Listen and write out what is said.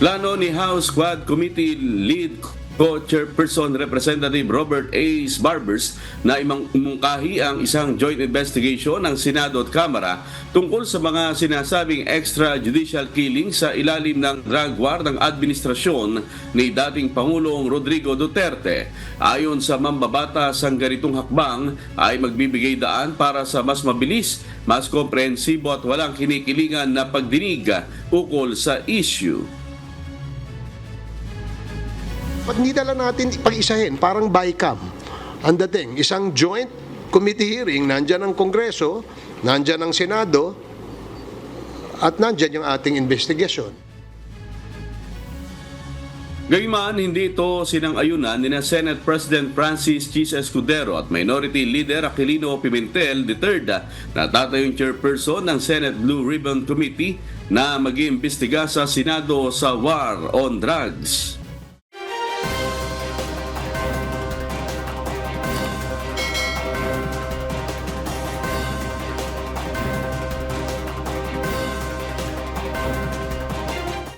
Plano ni House Quad Committee Lead Co-Chairperson Representative Robert A. Barbers na imungkahi ang isang joint investigation ng Senado at Kamara tungkol sa mga sinasabing extrajudicial killing sa ilalim ng drug war ng administrasyon ni dating Pangulong Rodrigo Duterte. Ayon sa mambabatas, ang ganitong hakbang ay magbibigay daan para sa mas mabilis, mas komprehensibo at walang kinikilingan na pagdinig ukol sa issue. Ba't hindi na lang natin pag-isahin, parang BICAM. Ang dating, isang joint committee hearing, nandyan ang Kongreso, nandyan ang Senado, at nandyan yung ating investigation. Gayunman, hindi ito sinang-ayunan ni Senate President Francis Chis Escudero at Minority Leader Aquilino Pimentel III na tatayong chairperson ng Senate Blue Ribbon Committee na mag-iimbestiga sa Senado sa war on drugs.